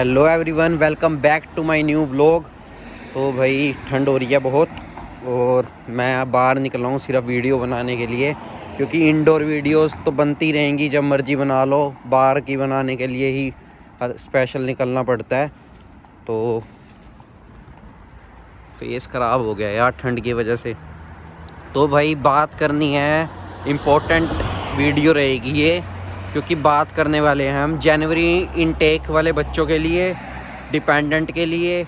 Hello everyone, welcome back to my new vlog. तो भाई ठंड हो रही है बहुत और मैं अब बाहर निकला हूँ सिर्फ वीडियो बनाने के लिए, क्योंकि इंडोर वीडियोस तो बनती रहेंगी जब मर्जी बना लो, बाहर की बनाने के लिए ही स्पेशल निकलना पड़ता है। तो फेस ख़राब हो गया यार ठंड की वजह से। तो भाई बात करनी है, इम्पोर्टेंट वीडियो रहेगी ये, क्योंकि बात करने वाले हैं हम जनवरी इनटेक वाले बच्चों के लिए, डिपेंडेंट के लिए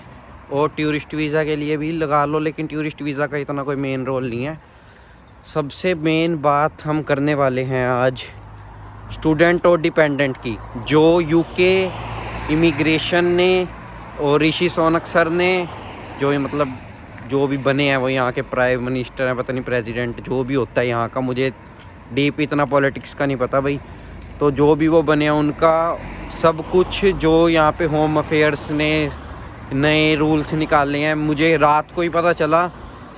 और टूरिस्ट वीज़ा के लिए भी लगा लो, लेकिन टूरिस्ट वीज़ा का इतना कोई मेन रोल नहीं है। सबसे मेन बात हम करने वाले हैं आज स्टूडेंट और डिपेंडेंट की, जो यूके इमिग्रेशन ने और ऋषि सोनक सर ने, जो भी बने हैं वो यहाँ के प्राइम मिनिस्टर हैं, पता नहीं प्रेसिडेंट, जो भी होता है यहाँ का, मुझे डीप इतना पॉलिटिक्स का नहीं पता भाई। तो जो भी वो बने हैं उनका सब कुछ, जो यहाँ पे होम अफेयर्स ने नए रूल्स निकाले हैं, मुझे रात को ही पता चला।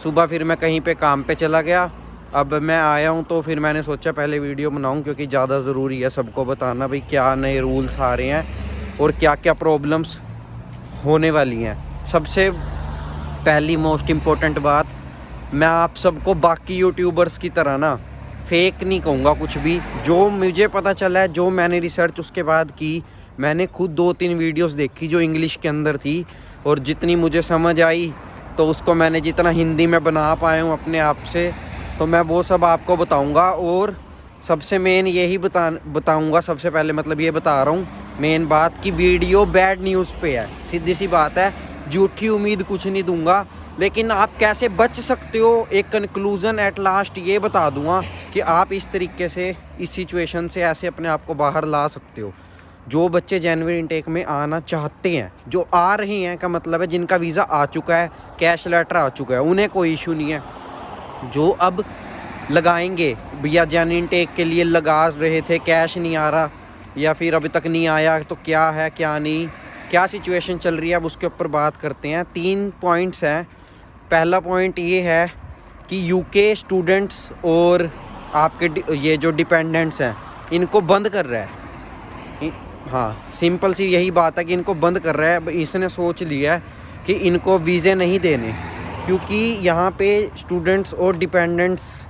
सुबह फिर मैं कहीं पे काम पे चला गया, अब मैं आया हूँ तो फिर मैंने सोचा पहले वीडियो बनाऊँ, क्योंकि ज़्यादा ज़रूरी है सबको बताना भाई क्या नए रूल्स आ रहे हैं और क्या क्या प्रॉब्लम्स होने वाली हैं। सबसे पहली मोस्ट इम्पोर्टेंट बात, मैं आप सबको बाकी यूट्यूबर्स की तरह ना फेक नहीं कहूँगा कुछ भी। जो मुझे पता चला है, जो मैंने रिसर्च उसके बाद की, मैंने खुद 2-3 वीडियोस देखी जो इंग्लिश के अंदर थी, और जितनी मुझे समझ आई तो उसको मैंने जितना हिंदी में बना पाया हूँ अपने आप से, तो मैं वो सब आपको बताऊँगा। और सबसे मेन यही बताऊँगा, सबसे पहले मतलब ये बता रहा हूँ मेन बात कि वीडियो बैड न्यूज़ पे है, सीधी सी बात है, झूठी उम्मीद कुछ नहीं दूंगा, लेकिन आप कैसे बच सकते हो एक कंक्लूज़न एट लास्ट ये बता दूंगा कि आप इस तरीके से इस सिचुएशन से ऐसे अपने आप को बाहर ला सकते हो। जो बच्चे जनवरी इनटेक में आना चाहते हैं, जो आ रहे हैं का मतलब है जिनका वीज़ा आ चुका है, कैश लेटर आ चुका है, उन्हें कोई इशू नहीं है। जो अब लगाएंगे भैया जनवरी इनटेक के लिए लगा रहे थे, कैश नहीं आ रहा या फिर अभी तक नहीं आया, तो क्या है क्या नहीं, क्या सिचुएशन चल रही है, अब उसके ऊपर बात करते हैं। 3 पॉइंट्स हैं। पहला पॉइंट ये है कि यूके स्टूडेंट्स और आपके ये जो डिपेंडेंट्स हैं इनको बंद कर रहा है। हाँ, सिंपल सी यही बात है कि इनको बंद कर रहा है। इसने सोच लिया है कि इनको वीज़े नहीं देने, क्योंकि यहाँ पे स्टूडेंट्स और डिपेंडेंट्स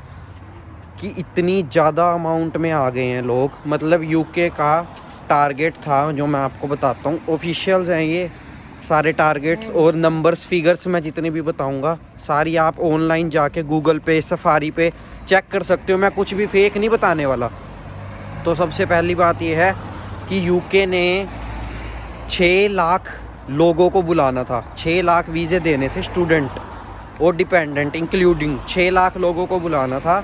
की इतनी ज़्यादा अमाउंट में आ गए हैं लोग। मतलब यूके का टारगेट था, जो मैं आपको बताता हूँ, ऑफिशियल्स हैं ये सारे टारगेट्स और नंबर्स फिगर्स मैं जितने भी बताऊंगा सारी आप ऑनलाइन जाके गूगल पे, सफारी पे चेक कर सकते हो, मैं कुछ भी फेक नहीं बताने वाला। तो सबसे पहली बात ये है कि यूके ने 6 लाख लोगों को बुलाना था, 6 लाख वीज़े देने थे स्टूडेंट और डिपेंडेंट इंक्लूडिंग, 6 लाख लोगों को बुलाना था।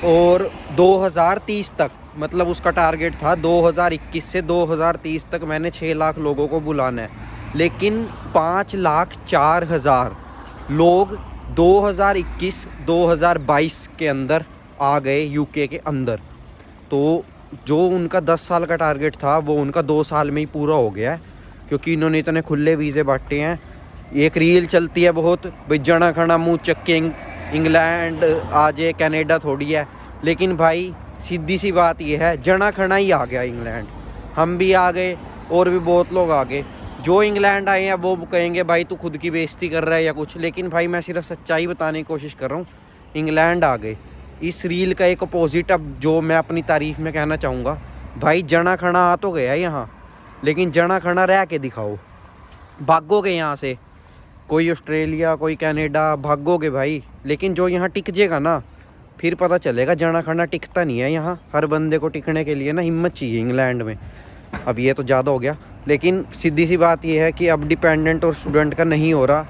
और 2030 तक, मतलब उसका टारगेट था 2021 से 2030 तक मैंने 6 लाख लोगों को बुलाना है, लेकिन 5,04,000 लोग 2021-2022 के अंदर आ गए यूके के अंदर। तो जो उनका 10 साल का टारगेट था वो उनका 2 साल में ही पूरा हो गया है, क्योंकि इन्होंने इतने खुले वीज़े बांटे हैं। एक रील चलती है बहुत भाई, जना खड़ा मुँह चक्के इंग्लैंड आ जाए, कनाडा थोड़ी है। लेकिन भाई सीधी सी बात ये है, जना खड़ा ही आ गया इंग्लैंड, हम भी आ गए और भी बहुत लोग आ गए। जो इंग्लैंड आए हैं वो कहेंगे भाई तू खुद की बेइज्जती कर रहा है या कुछ, लेकिन भाई मैं सिर्फ सच्चाई बताने की कोशिश कर रहा हूँ। इंग्लैंड आ गए। इस रील का एक अपोजिट अब जो मैं अपनी तारीफ़ में कहना चाहूँगा, भाई जना खड़ा आ तो गया यहाँ, लेकिन जना खड़ा रह के दिखाओ। भागोगे यहाँ से, कोई ऑस्ट्रेलिया, कोई कनाडा, भागोगे भाई, लेकिन जो यहाँ टिक जाएगा ना, फिर पता चलेगा जना खड़ा टिकता नहीं है यहाँ। हर बंदे को टिकने के लिए ना हिम्मत चाहिए इंग्लैंड में। अब ये तो ज़्यादा हो गया, लेकिन सीधी सी बात ये है कि अब डिपेंडेंट और स्टूडेंट का नहीं हो रहा।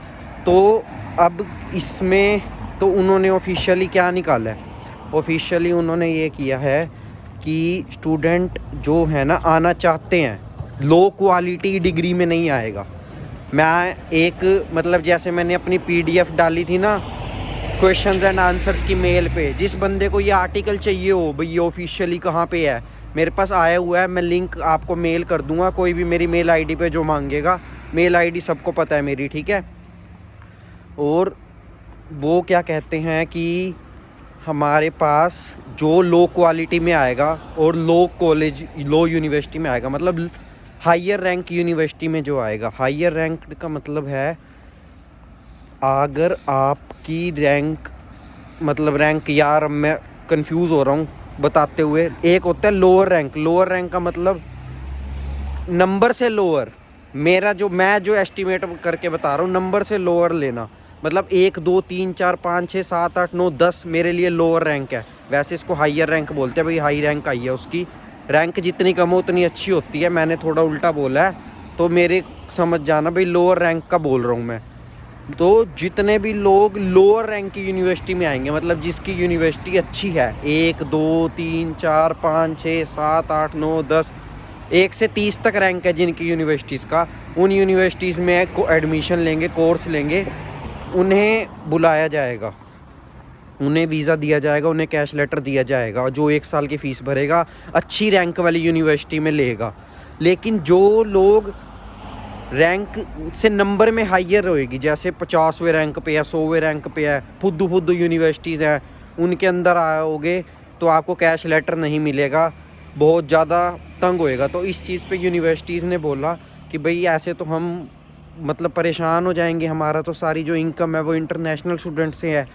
तो अब इसमें तो उन्होंने ऑफिशियली क्या निकाला है, ऑफिशियली उन्होंने ये किया है कि स्टूडेंट जो है ना आना चाहते हैं, लो क्वालिटी डिग्री में नहीं आएगा। मैं एक मतलब जैसे मैंने अपनी PDF डाली थी ना क्वेश्चंस एंड आंसर्स की मेल पे, जिस बंदे को ये आर्टिकल चाहिए हो भाई ये ऑफिशियली कहाँ पे है, मेरे पास आया हुआ है, मैं लिंक आपको मेल कर दूंगा। कोई भी मेरी मेल आईडी पे जो मांगेगा, मेल आईडी सबको पता है मेरी, ठीक है। और वो क्या कहते हैं कि हमारे पास जो लो क्वालिटी में आएगा और लो कॉलेज, लो यूनिवर्सिटी में आएगा, मतलब हायर रैंक यूनिवर्सिटी में जो आएगा, हायर रैंक का मतलब है अगर आपकी रैंक, मतलब रैंक, यार मैं कंफ्यूज हो रहा हूँ बताते हुए। एक होता है लोअर रैंक, लोअर रैंक का मतलब नंबर से लोअर, मैं जो एस्टिमेट करके बता रहा हूँ नंबर से लोअर लेना, मतलब 1 2 3 4 5 6 7 8 9 10 मेरे लिए लोअर रैंक है। वैसे इसको हायर रैंक बोलते हैं, भाई हाई रैंक आई है उसकी, रैंक जितनी कम हो उतनी अच्छी होती है। मैंने थोड़ा उल्टा बोला है तो मेरे समझ जाना, भाई लोअर रैंक का बोल रहा हूँ मैं। तो जितने भी लोग लोअर रैंक की यूनिवर्सिटी में आएंगे, मतलब जिसकी यूनिवर्सिटी अच्छी है, 1 2 3 4 5 6 7 8 9 10, 1 से 30 तक रैंक है जिनकी यूनिवर्सिटीज़ का, उन यूनिवर्सिटीज़ में एडमिशन लेंगे, कोर्स लेंगे, उन्हें बुलाया जाएगा, उन्हें वीज़ा दिया जाएगा, उन्हें कैश लेटर दिया जाएगा, और जो 1 साल की फ़ीस भरेगा अच्छी रैंक वाली यूनिवर्सिटी में लेगा। लेकिन जो लोग रैंक से नंबर में हायर होएगी, जैसे 50वें रैंक पे है, 100वें रैंक पे है, फुद्दू यूनिवर्सिटीज़ हैं, उनके अंदर आओगे तो आपको कैश लेटर नहीं मिलेगा, बहुत ज़्यादा तंग होएगा। तो इस चीज़ पे यूनिवर्सिटीज़ ने बोला कि भाई ऐसे तो हम मतलब परेशान हो जाएंगे, हमारा तो सारी जो इनकम है वो इंटरनेशनल स्टूडेंट से है।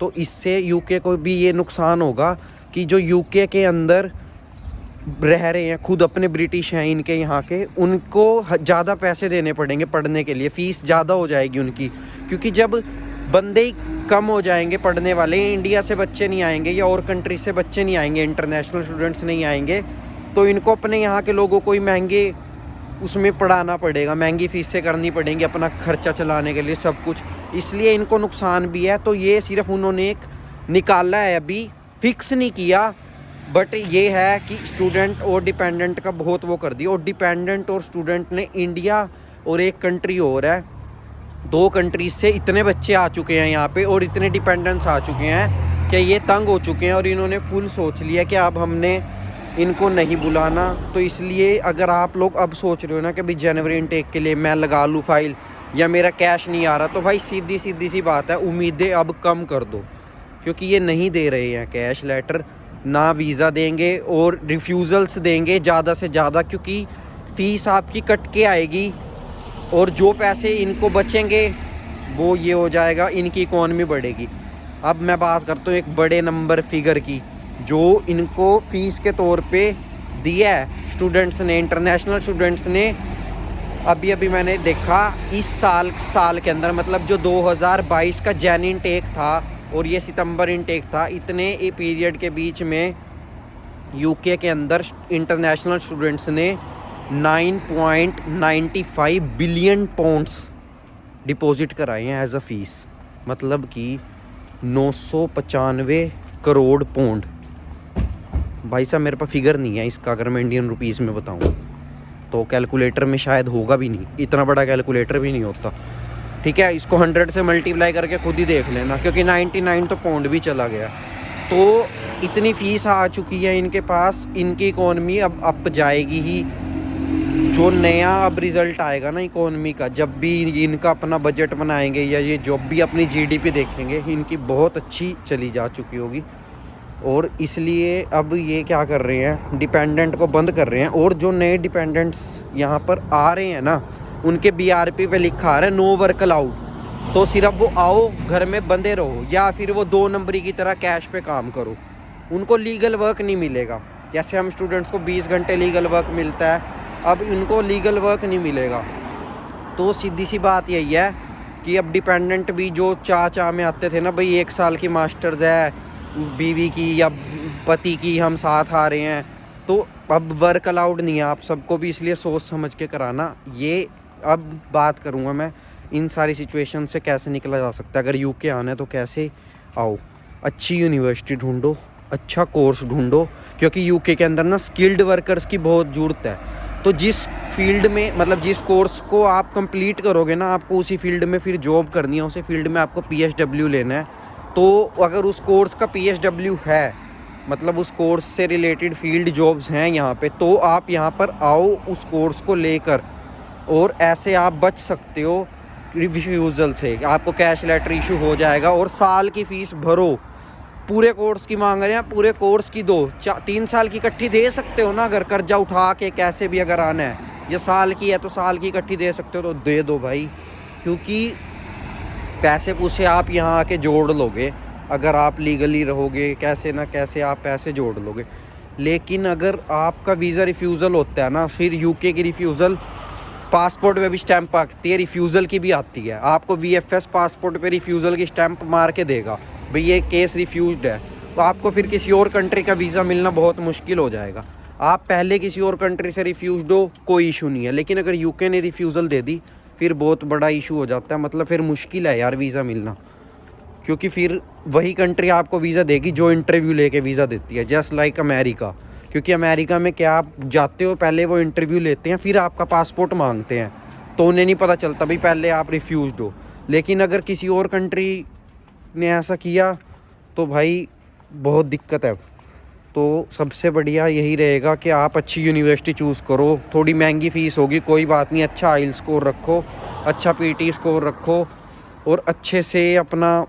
तो इससे यूके को भी ये नुकसान होगा कि जो यूके के अंदर रह रहे हैं, खुद अपने ब्रिटिश हैं इनके यहाँ के, उनको ज़्यादा पैसे देने पड़ेंगे पढ़ने के लिए, फ़ीस ज़्यादा हो जाएगी उनकी, क्योंकि जब बंदे ही कम हो जाएंगे पढ़ने वाले, इंडिया से बच्चे नहीं आएंगे या और कंट्री से बच्चे नहीं आएंगे, इंटरनेशनल स्टूडेंट्स नहीं आएंगे, तो इनको अपने यहाँ के लोगों को ही महंगे उसमें पढ़ाना पड़ेगा, महंगी फ़ीसें करनी पड़ेंगी अपना खर्चा चलाने के लिए सब कुछ, इसलिए इनको नुकसान भी है। तो ये सिर्फ उन्होंने एक निकाला है, अभी फिक्स नहीं किया, बट ये है कि स्टूडेंट और डिपेंडेंट का बहुत वो कर दिया। और डिपेंडेंट और स्टूडेंट ने इंडिया और एक कंट्री और है, 2 कंट्रीज से इतने बच्चे आ चुके हैं यहाँ पे और इतने डिपेंडेंट्स आ चुके हैं कि ये तंग हो चुके हैं और इन्होंने फुल सोच लिया कि अब हमने इनको नहीं बुलाना। तो इसलिए अगर आप लोग अब सोच रहे हो ना कि भाई जनवरी इनटेक के लिए मैं लगा लूँ फाइल या मेरा कैश नहीं आ रहा, तो भाई सीधी सी बात है, उम्मीदें अब कम कर दो, क्योंकि ये नहीं दे रहे हैं कैश लेटर, ना वीज़ा देंगे और रिफ्यूज़ल्स देंगे ज़्यादा से ज़्यादा, क्योंकि फ़ीस आपकी कट के आएगी और जो पैसे इनको बचेंगे वो ये हो जाएगा, इनकी इकॉनमी बढ़ेगी। अब मैं बात करता हूँ एक बड़े नंबर फिगर की, जो इनको फ़ीस के तौर पे दिया है स्टूडेंट्स ने, इंटरनेशनल स्टूडेंट्स ने। अभी मैंने देखा इस साल के अंदर, मतलब जो 2022 का जैन इनटेक था और ये सितंबर इनटेक था, इतने पीरियड के बीच में यूके के अंदर इंटरनेशनल स्टूडेंट्स ने 9.95 बिलियन पाउंड्स डिपॉजिट कराए हैं एज अ फ़ीस, मतलब कि 995 करोड़ पाउंड। भाई साहब मेरे पास फिगर नहीं है इसका, अगर मैं इंडियन रुपीज़ में बताऊं तो कैलकुलेटर में शायद होगा भी नहीं, इतना बड़ा कैलकुलेटर भी नहीं होता, ठीक है। इसको 100 से मल्टीप्लाई करके खुद ही देख लेना, क्योंकि 99 तो पाउंड भी चला गया। तो इतनी फ़ीस आ चुकी है इनके पास, इनकी इकॉनमी अब अप जाएगी ही। जो नया अब रिज़ल्ट आएगा ना इकॉनमी का, जब भी इनका अपना बजट बनाएंगे या ये जब भी अपनी जीडीपी देखेंगे, इनकी बहुत अच्छी चली जा चुकी होगी। और इसलिए अब ये क्या कर रहे हैं, डिपेंडेंट को बंद कर रहे हैं। और जो नए डिपेंडेंट्स यहाँ पर आ रहे हैं ना, उनके बीआरपी पे लिखा आ रहा है नो वर्क अलाउड, तो सिर्फ वो आओ घर में बंदे रहो या फिर वो 2 नंबरी की तरह कैश पे काम करो, उनको लीगल वर्क नहीं मिलेगा। जैसे हम स्टूडेंट्स को 20 घंटे लीगल वर्क मिलता है, अब इनको लीगल वर्क नहीं मिलेगा। तो सीधी सी बात यही है कि अब डिपेंडेंट भी जो चाह में आते थे ना, भाई 1 साल की मास्टर्स है, बीवी की या पति की हम साथ आ रहे हैं, तो अब वर्क अलाउड नहीं है आप सबको भी, इसलिए सोच समझ के कराना। ये अब बात करूँगा मैं इन सारी सिचुएशन से कैसे निकला जा सकता है। अगर यूके आना है तो कैसे आओ, अच्छी यूनिवर्सिटी ढूंढो, अच्छा कोर्स ढूंढो, क्योंकि यूके के अंदर ना स्किल्ड वर्कर्स की बहुत ज़रूरत है। तो जिस फील्ड में, मतलब जिस कोर्स को आप कंप्लीट करोगे ना, आपको उसी फील्ड में फिर जॉब करनी है, उसी फील्ड में आपको PSW लेना है। तो अगर उस कोर्स का PSW है, मतलब उस कोर्स से रिलेटेड फील्ड जॉब्स हैं यहाँ पे, तो आप यहाँ पर आओ उस कोर्स को लेकर, और ऐसे आप बच सकते हो रिफ्यूज़ल से। आपको कैश लेटर इशू हो जाएगा और साल की फ़ीस भरो। पूरे कोर्स की मांग रहे हैं, पूरे कोर्स की 3 साल की इकट्ठी दे सकते हो ना, अगर कर्जा उठा के कैसे भी अगर आना है, या साल की है तो साल की इकट्ठी दे सकते हो तो दे दो भाई, क्योंकि पैसे पूसे आप यहाँ आके जोड़ लोगे अगर आप लीगली रहोगे, कैसे ना कैसे आप पैसे जोड़ लोगे। लेकिन अगर आपका वीज़ा रिफ्यूज़ल होता है ना, फिर यूके की रिफ्यूज़ल पासपोर्ट पे भी स्टैंप आती है, रिफ्यूज़ल की भी आती है। आपको वीएफएस पासपोर्ट पे रिफ्यूज़ल की स्टैंप मार के देगा भाई ये केस रिफ्यूज़्ड है, तो आपको फिर किसी और कंट्री का वीज़ा मिलना बहुत मुश्किल हो जाएगा। आप पहले किसी और कंट्री से रिफ्यूज़्ड हो कोई इशू नहीं है, लेकिन अगर यूके ने रिफ्यूज़ल दे दी फिर बहुत बड़ा इशू हो जाता है। मतलब फिर मुश्किल है यार वीज़ा मिलना, क्योंकि फिर वही कंट्री आपको वीज़ा देगी जो इंटरव्यू लेके वीज़ा देती है, जस्ट लाइक अमेरिका। क्योंकि अमेरिका में क्या आप जाते हो, पहले वो इंटरव्यू लेते हैं फिर आपका पासपोर्ट मांगते हैं, तो उन्हें नहीं पता चलता भाई पहले आप रिफ्यूज़्ड हो। लेकिन अगर किसी और कंट्री ने ऐसा किया तो भाई बहुत दिक्कत है। तो सबसे बढ़िया यही रहेगा कि आप अच्छी यूनिवर्सिटी चूज़ करो, थोड़ी महंगी फ़ीस होगी कोई बात नहीं, अच्छा आइल स्कोर रखो, अच्छा पीटी स्कोर रखो और अच्छे से अपना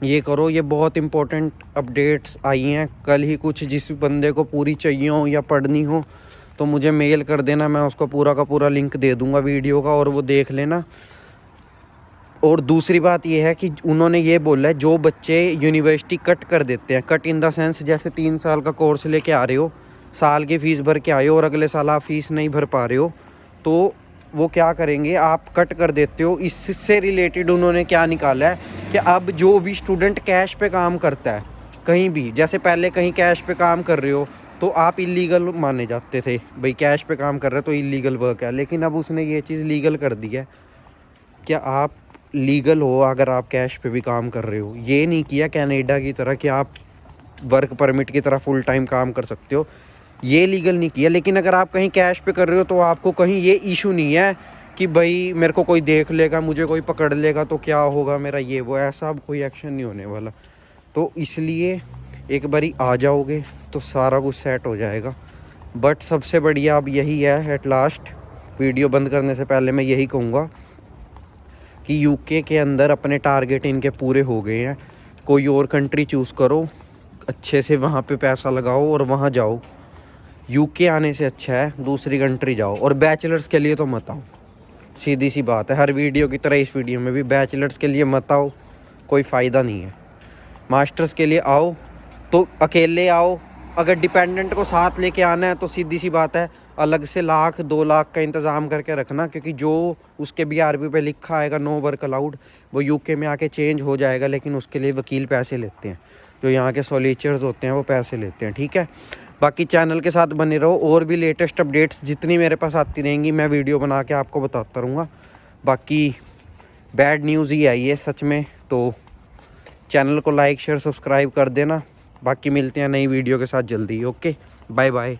ये करो। ये बहुत इंपॉर्टेंट अपडेट्स आई हैं कल ही कुछ, जिस बंदे को पूरी चाहिए हो या पढ़नी हो तो मुझे मेल कर देना, मैं उसको पूरा का पूरा लिंक दे दूंगा वीडियो का और वो देख लेना। और दूसरी बात ये है कि उन्होंने ये बोला है जो बच्चे यूनिवर्सिटी कट कर देते हैं, कट इन द सेंस जैसे 3 साल का कोर्स लेके आ रहे हो, साल की फ़ीस भर के आए हो और अगले साल आप फ़ीस नहीं भर पा रहे हो, तो वो क्या करेंगे, आप कट कर देते हो। इससे रिलेटेड उन्होंने क्या निकाला है कि अब जो भी स्टूडेंट कैश पे काम करता है कहीं भी, जैसे पहले कहीं कैश पे काम कर रहे हो तो आप इलीगल माने जाते थे, भाई कैश पे काम कर रहे हो तो इलीगल वर्क है। लेकिन अब उसने ये चीज़ लीगल कर दी है, क्या आप लीगल हो अगर आप कैश पे भी काम कर रहे हो। ये नहीं किया कनाडा की तरह कि आप वर्क परमिट की तरह फुल टाइम काम कर सकते हो, ये लीगल नहीं किया। लेकिन अगर आप कहीं कैश पे कर रहे हो तो आपको कहीं ये इशू नहीं है कि भाई मेरे को कोई देख लेगा, मुझे कोई पकड़ लेगा तो क्या होगा मेरा, ये वो, ऐसा अब कोई एक्शन नहीं होने वाला। तो इसलिए एक बारी आ जाओगे तो सारा कुछ सेट हो जाएगा। बट सबसे बढ़िया अब यही है, एट लास्ट वीडियो बंद करने से पहले मैं यही कहूँगा कि यूके के अंदर अपने टारगेट इनके पूरे हो गए हैं, कोई और कंट्री चूज़ करो, अच्छे से वहाँ पे पैसा लगाओ और वहाँ जाओ। यूके आने से अच्छा है दूसरी कंट्री जाओ, और बैचलर्स के लिए तो मत आओ, सीधी सी बात है। हर वीडियो की तरह इस वीडियो में भी बैचलर्स के लिए मत आओ, कोई फ़ायदा नहीं है। मास्टर्स के लिए आओ तो अकेले आओ, अगर डिपेंडेंट को साथ लेके आना है तो सीधी सी बात है अलग से 1,00,000-2 लाख का इंतज़ाम करके रखना, क्योंकि जो उसके BRB पे लिखा आएगा नो वर्क अलाउड वो यूके में आके चेंज हो जाएगा। लेकिन उसके लिए वकील पैसे लेते हैं, जो यहाँ के सॉलिसिटर्स होते हैं वो पैसे लेते हैं, ठीक है। बाकी चैनल के साथ बने रहो, और भी लेटेस्ट अपडेट्स जितनी मेरे पास आती रहेंगी मैं वीडियो बना के आपको बताता रहूँगा। बाकी बैड न्यूज़ ही आई है सच में, तो चैनल को लाइक शेयर सब्सक्राइब कर देना। बाकी मिलते हैं नई वीडियो के साथ जल्दी। Okay, bye bye.